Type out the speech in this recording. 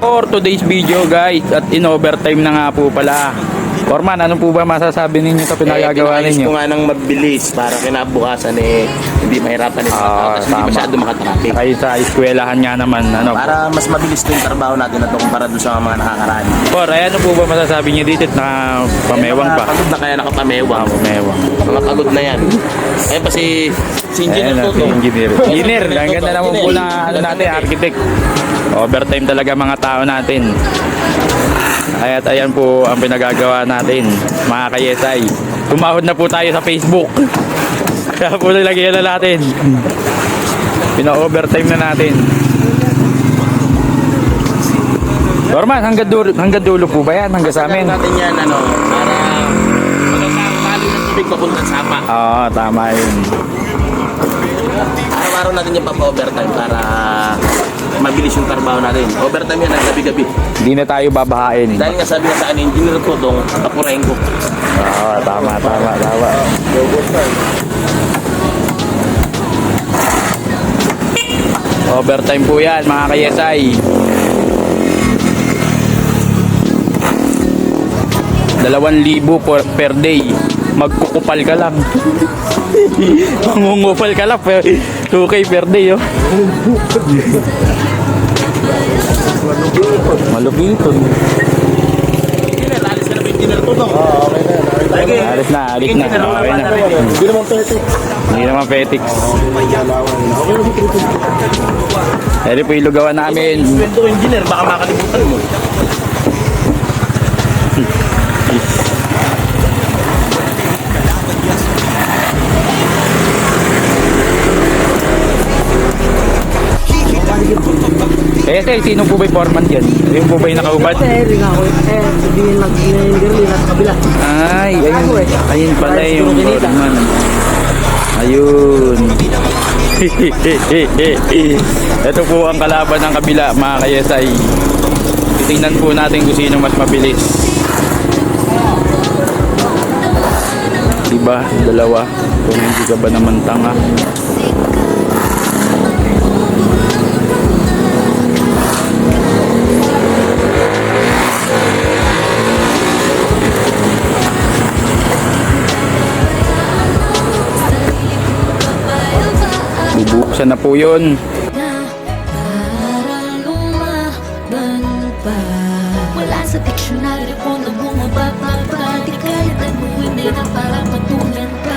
For today's video guys, at in overtime na nga po pala. Foreman, ano po ba masasabi ninyo sa pinagagawa Pinayos ninyo? ko nga ng mabilis para kinabukasan hindi mahirapan yung mga tao kasi hindi tama. masyado makatraffic. Kayo sa eskwelahan nga naman, ano? Para mas mabilis yung trabaho natin na ito kumpara doon sa mga nakakaraan. Por, ano po ba masasabi niyo dito na pamewang pa? Pagod na kaya nakapamewang. Pamewang. Mga pagod na yan. Kaya pa si Engineer Ayan, si Toto. engineer. Engineer, ang ganda naman po na ano natin, architect. Overtime talaga mga tao natin. At ayan po ang pinagagawa natin, mga kayesay. Tumahod na po tayo sa Facebook. Kaya po nilagyan na natin. Pina-overtime na natin. Norman, hanggang dulo po ba yan? Hanggang sa amin? natin yan para magkakakali ng tubig papunta sa sapa. Oo, tama yun. Araw-araw natin yung papa-overtime para mabilis yung trabaho natin. Overtime yan ang gabi-gabi. Hindi na tayo babahain. Dahil nga sabi nga sa akin, Engineer Totong, kapurahin ko. Oo, tama. Overtime po yan, mga kayesay. 2,000 per day. Magkukupal ka lang. Mangungupal ka lang. 2K per day, oh. Malupiton. Engineer, alis ka na ba Engineer Totong? Oo, okay na. Alis na. Okay na. Hindi naman pwede. Hindi naman petiks. Eri po yung lugawan namin. Kwento Engineer, baka makalimutan mo. Sino po ba yung foreman dyan? Yung po ba yung nakaubad? Rin ako. Sabihin lang sa kabila. Ay, ayun pala yung foreman. Ayun. Ito po ang kalaban ng kabila, mga kayesay. Titingnan po natin kung sino mas mabilis. Diba? Dalawa. Kung hindi ka ba naman tanga. Bubuksan na po yun. Para lumaban pa. Wala sa dictionary kung bumababa pa. Di kaya nabuhin na para patulan pa.